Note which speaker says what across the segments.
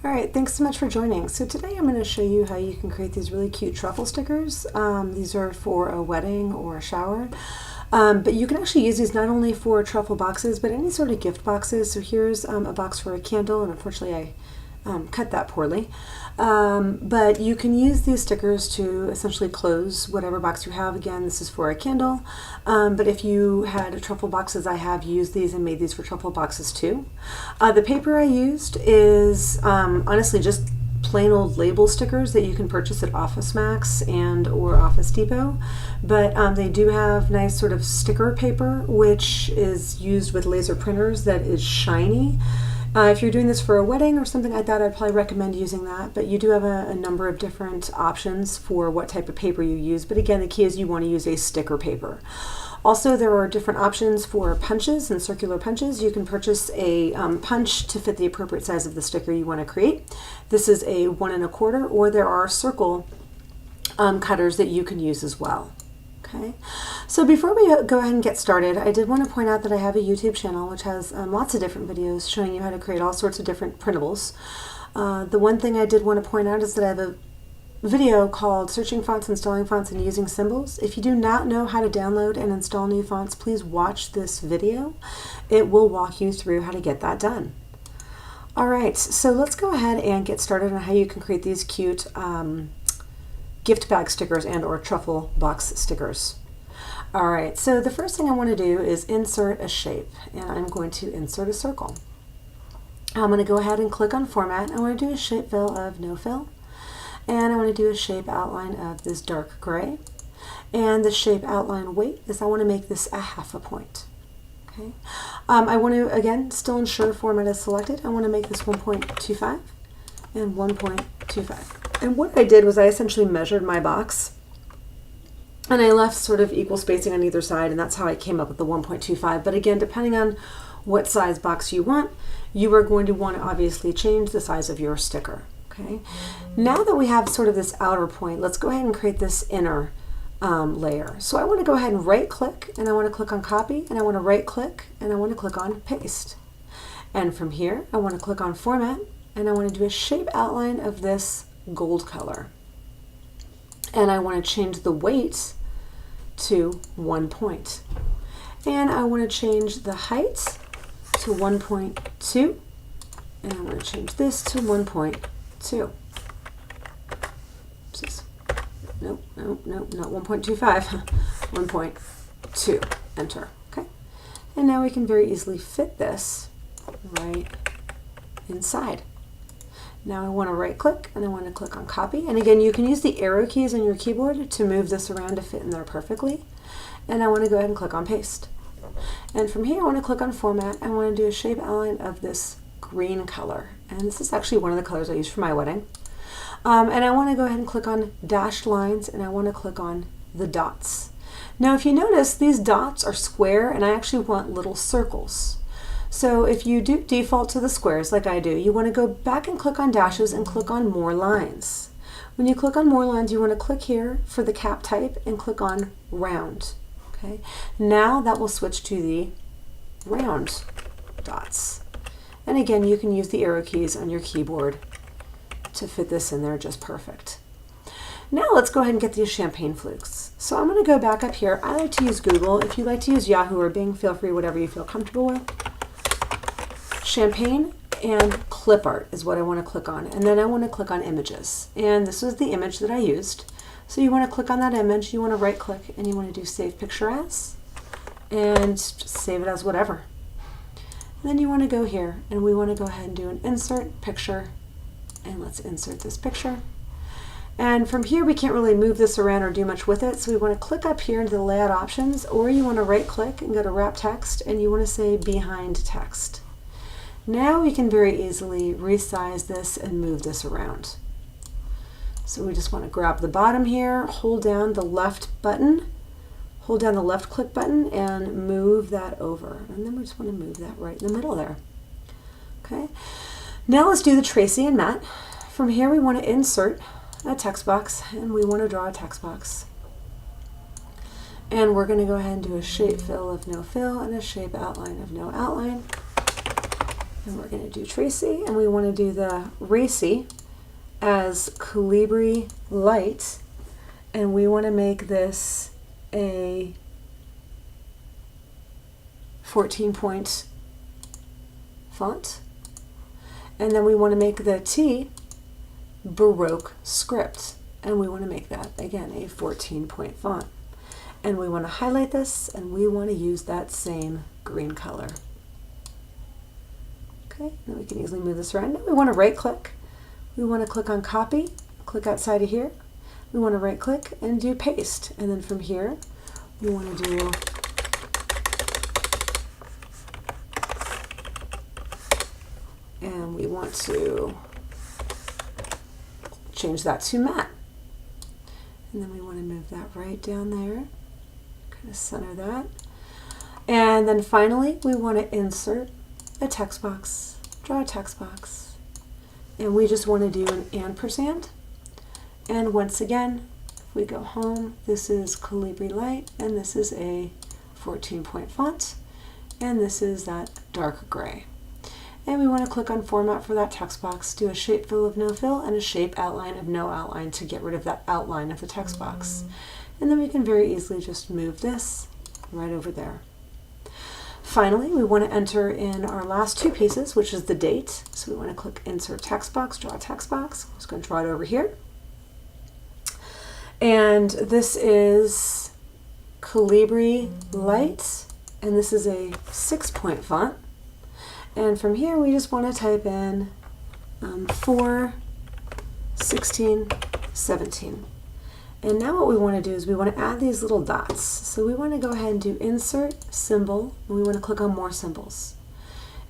Speaker 1: All right, thanks so much for joining. So today I'm going to show you how you can create these really cute truffle stickers. These are for a wedding or a shower. But you can actually use these not only for truffle boxes, but any sort of gift boxes. So here's a box for a candle, and unfortunately I cut that poorly. But you can use these stickers to essentially close whatever box you have. Again, this is for a candle. But if you had truffle boxes, I have used these and made these for truffle boxes too. The paper I used is honestly just plain old label stickers that you can purchase at Office Max and or Office Depot, but they do have nice sort of sticker paper which is used with laser printers that is shiny. If you're doing this for a wedding or something like that, I'd probably recommend using that, but you do have a number of different options for what type of paper you use. But again, the key is you want to use a sticker paper. Also, there are different options for punches and circular punches. You can purchase a punch to fit the appropriate size of the sticker you want to create. This is a 1 1/4, or there are circle cutters that you can use as well. Okay, so before we go ahead and get started, I did want to point out that I have a YouTube channel which has lots of different videos showing you how to create all sorts of different printables. The one thing I did want to point out is that I have a video called Searching Fonts, Installing Fonts, and Using Symbols. If you do not know how to download and install new fonts, please watch this video. It will walk you through how to get that done. All right, so let's go ahead and get started on how you can create these cute gift bag stickers and or truffle box stickers. All right, so the first thing I want to do is insert a shape, and I'm going to insert a circle. I'm going to go ahead and click on Format. I want to do a shape fill of no fill, and I want to do a shape outline of this dark gray, and the shape outline weight is I want to make this a 1/2 point. Okay, I want to again still ensure format is selected. I want to make this 1.25 and 1.25. And what I did was I essentially measured my box and I left sort of equal spacing on either side, and that's how I came up with the 1.25. But again, depending on what size box you want, you are going to want to obviously change the size of your sticker. Okay. Now that we have sort of this outer point, let's go ahead and create this inner layer. So I want to go ahead and right click, and I want to click on copy, and I want to right click, and I want to click on paste. And from here, I want to click on format, and I want to do a shape outline of this gold color. And I want to change the weight to 1 point. And I want to change the height to 1.2. And I want to change this to 1.2. Nope, not 1.25. 1.2. Enter. Okay. And now we can very easily fit this right inside. Now I want to right click and I want to click on copy. And again, you can use the arrow keys on your keyboard to move this around to fit in there perfectly. And I want to go ahead and click on paste. And from here I want to click on format. I want to do a shape outline of this green color. And this is actually one of the colors I use for my wedding. And I want to go ahead and click on dashed lines, and I want to click on the dots. Now if you notice, these dots are square and I actually want little circles. So if you do default to the squares like I do, you want to go back and click on dashes and click on more lines. When you click on more lines, you want to click here for the cap type and click on round. Okay. Now that will switch to the round dots. And again, you can use the arrow keys on your keyboard to fit this in there just perfect. Now let's go ahead and get these champagne flukes. So I'm going to go back up here. I like to use Google. If you like to use Yahoo or Bing, feel free, whatever you feel comfortable with. Champagne and clip art is what I want to click on, and then I want to click on images, and this was the image that I used. So you want to click on that image, you want to right click, and you want to do save picture as, and just save it as whatever. And then you want to go here and we want to go ahead and do an insert picture, and let's insert this picture. And from here we can't really move this around or do much with it, so we want to click up here into the layout options, or you want to right click and go to wrap text, and you want to say behind text. Now we can very easily resize this and move this around. So we just want to grab the bottom here, hold down the left button, hold down the left click button and move that over. And then we just want to move that right in the middle there. Okay. Now let's do the Tracy and Matt. From here we want to insert a text box, and we want to draw a text box. And we're going to go ahead and do a shape fill of no fill and a shape outline of no outline. And we're going to do Tracy, and we want to do the racy as Calibri Light, and we want to make this a 14-point font. And then we want to make the T Baroque script, and we want to make that again a 14-point font. And we want to highlight this, and we want to use that same green color. Okay, then we can easily move this around. Now we want to right click. We want to click on copy, click outside of here. We want to right click and do paste. And then from here, we want to do and we want to change that to matte. And then we want to move that right down there, kind of center that. And then finally, we want to insert a text box, draw a text box. And we just want to do an ampersand. And once again, if we go home, this is Calibri Light, and this is a 14-point font, and this is that dark gray. And we want to click on Format for that text box, do a shape fill of no fill, and a shape outline of no outline to get rid of that outline of the text box. And then we can very easily just move this right over there. Finally, we want to enter in our last two pieces, which is the date. So we want to click Insert Text Box, draw a text box. I'm just going to draw it over here. And this is Calibri Light, and this is a 6-point font. And from here, we just want to type in 4, 16, 17. And now what we want to do is we want to add these little dots. So we want to go ahead and do Insert, Symbol, and we want to click on More Symbols.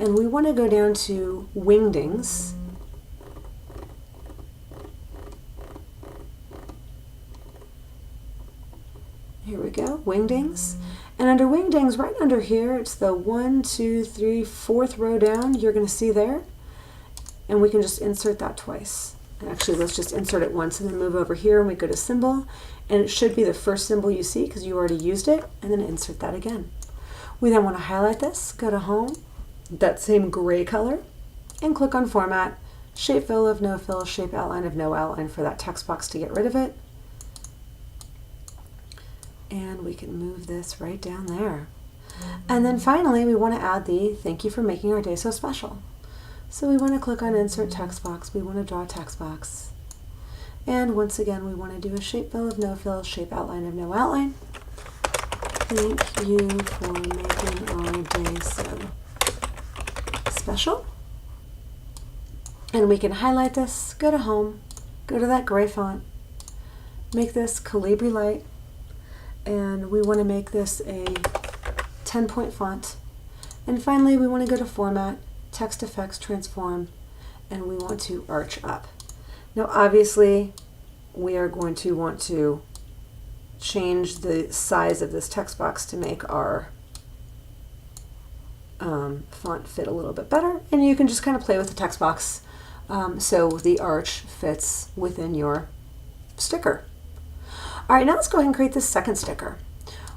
Speaker 1: And we want to go down to Wingdings. Here we go, Wingdings. And under Wingdings, right under here, it's the 1, 2, 3, 4th row down, you're going to see there. And we can just insert that twice. Actually, let's just insert it once and then move over here and we go to Symbol. And it should be the first symbol you see because you already used it, and then insert that again. We then want to highlight this, go to Home, that same gray color, and click on Format, Shape Fill of no fill, Shape Outline of no outline for that text box to get rid of it. And we can move this right down there. And then finally, we want to add the Thank you for making our day so special. So we want to click on Insert Text Box. We want to draw a text box. And once again, we want to do a shape fill of no fill, shape outline of no outline. Thank you for making our day so special. And we can highlight this, go to Home, go to that gray font, make this Calibri Light, and we want to make this a 10-point font. And finally, we want to go to Format, Text Effects, Transform, and we want to arch up. Now, obviously, we are going to want to change the size of this text box to make our font fit a little bit better. And you can just kind of play with the text box so the arch fits within your sticker. All right, now let's go ahead and create this second sticker.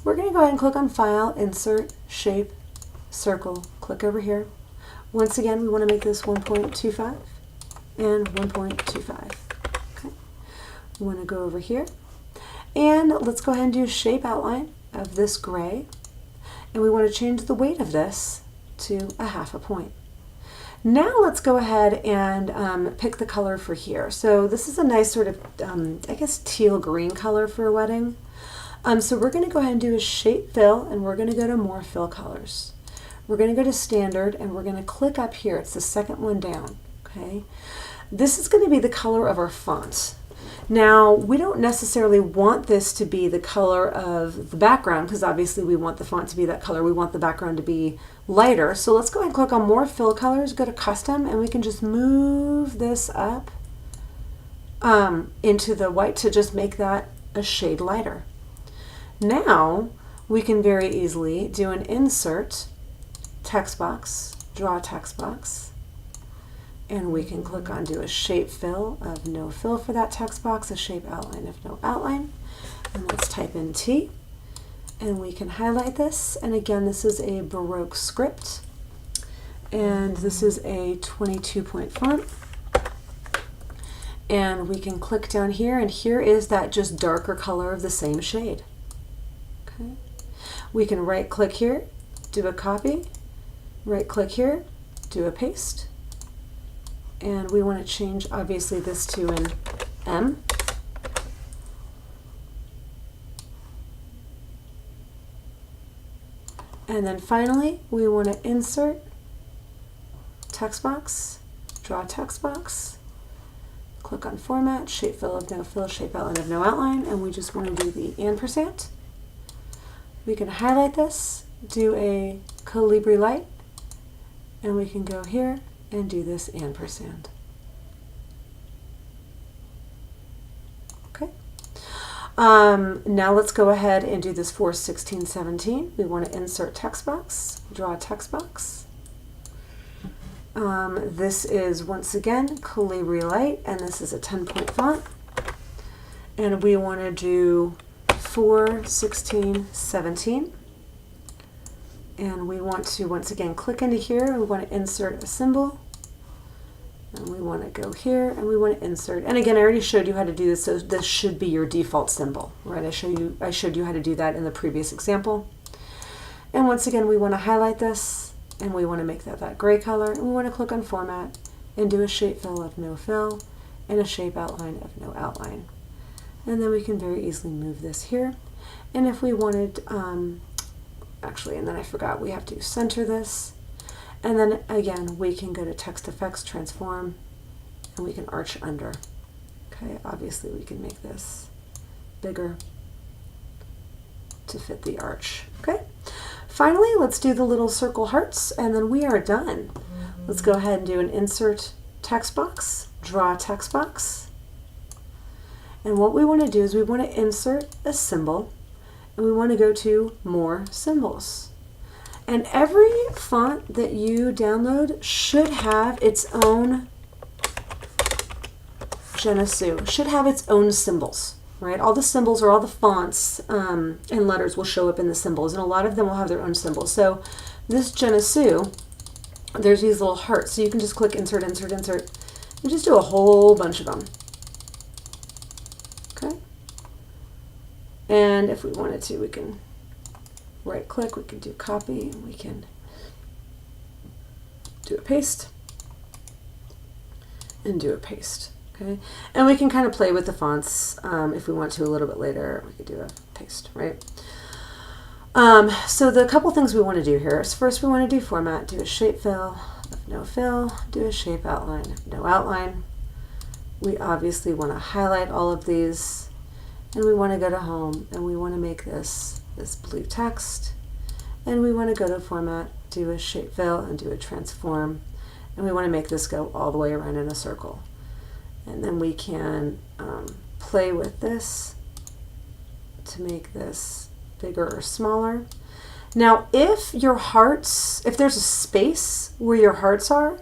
Speaker 1: We're going to go ahead and click on File, Insert, Shape, Circle, click over here. Once again, we want to make this 1.25 and 1.25. Okay. We want to go over here, and let's go ahead and do shape outline of this gray, and we want to change the weight of this to 0.5 point. Now let's go ahead and pick the color for here. So this is a nice sort of, I guess, teal green color for a wedding. So we're going to go ahead and do a shape fill, and we're going to go to More Fill Colors. We're going to go to Standard, and we're going to click up here. It's the second one down. Okay. This is going to be the color of our font. Now, we don't necessarily want this to be the color of the background because obviously we want the font to be that color. We want the background to be lighter. So let's go ahead and click on More Fill Colors, go to Custom, and we can just move this up into the white to just make that a shade lighter. Now, we can very easily do an Insert, Text Box, Draw Text Box, and we can click on do a shape fill of no fill for that text box, a shape outline of no outline. And let's type in T, and we can highlight this. And again, this is a Baroque script. and this is a 22-point font. And we can click down here, and here is that just darker color of the same shade. Okay. We can right click here, do a copy, right click here, do a paste, and we want to change obviously this to an M. And then finally we want to insert text box, draw text box, click on format, shape fill of no fill, shape outline of no outline, and we just want to do the ampersand. We can highlight this, do a Calibri light, and we can go here and do this ampersand. Okay. Now let's go ahead and do this for 1617. We want to insert text box, draw a text box. This is once again Calibri light, and this is a 10-point font. And we want to do 4:16:17. And we want to once again click into here. We want to insert a symbol. And we want to go here and we want to insert. And again, I already showed you how to do this, so this should be your default symbol, right? I showed you how to do that in the previous example. And once again, we want to highlight this and we want to make that gray color, and we want to click on format and do a shape fill of no fill and a shape outline of no outline. And then we can very easily move this here. And if we wanted, actually, and then I forgot, we have to center this. And then again, we can go to text effects, transform, and we can arch under. Okay, obviously we can make this bigger to fit the arch. Okay, finally, let's do the little circle hearts, and then we are done. Let's go ahead and do an insert text box, draw a text box. And what we want to do is we want to insert a symbol, and we want to go to more symbols. And every font that you download should have its own je ne sais, should have its own symbols, right? All the symbols or all the fonts and letters will show up in the symbols, and a lot of them will have their own symbols. So this je ne sais, there's these little hearts, so you can just click insert, insert, insert, and just do a whole bunch of them. Okay. And if we wanted to, we can right click, we can do copy, and we can do a paste and do a paste. Okay, and we can kind of play with the fonts if we want to a little bit later. We could do a paste, right? So the couple things we want to do here is first we want to do format, do a shape fill of no fill, do a shape outline of no outline. We obviously want to highlight all of these, and we want to go to home, and we want to make this blue text, and we want to go to format, do a shape fill, and do a transform, and we want to make this go all the way around in a circle. And then we can play with this to make this bigger or smaller. Now if there's a space where your hearts are,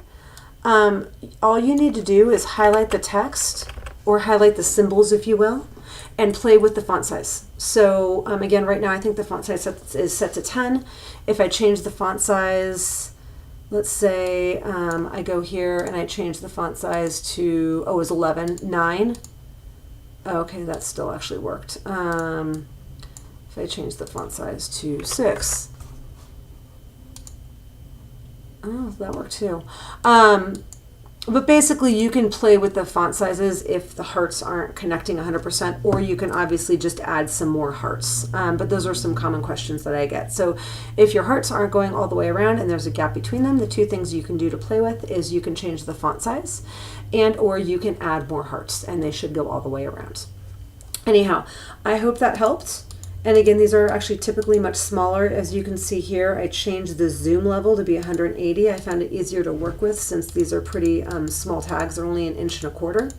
Speaker 1: all you need to do is highlight the text or highlight the symbols, if you will, and play with the font size. So again, right now I think the font size is set to 10. If I change the font size, let's say I go here and I change the font size to, it was 11, 9. Okay, that still actually worked. If I change the font size to 6, oh, that worked too. But basically you can play with the font sizes if the hearts aren't connecting 100%, or you can obviously just add some more hearts. But those are some common questions that I get. So if your hearts aren't going all the way around and there's a gap between them, the two things you can do to play with is you can change the font size, and or you can add more hearts, and they should go all the way around. Anyhow, I hope that helped. And again, these are actually typically much smaller. As you can see here, I changed the zoom level to be 180. I found it easier to work with since these are pretty small tags. They're only 1 1/4 inches.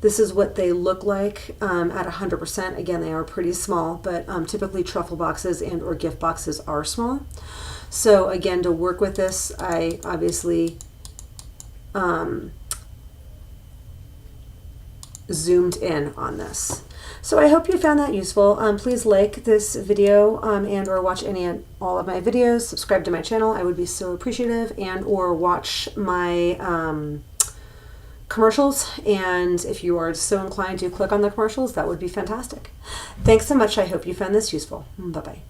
Speaker 1: This is what they look like at 100%. Again, they are pretty small, but typically truffle boxes and or gift boxes are small. So again, to work with this, I obviously zoomed in on this. So I hope you found that useful. Please like this video and or watch any and all of my videos. Subscribe to my channel. I would be so appreciative, and or watch my commercials. And if you are so inclined to click on the commercials, that would be fantastic. Thanks so much. I hope you found this useful. Bye-bye.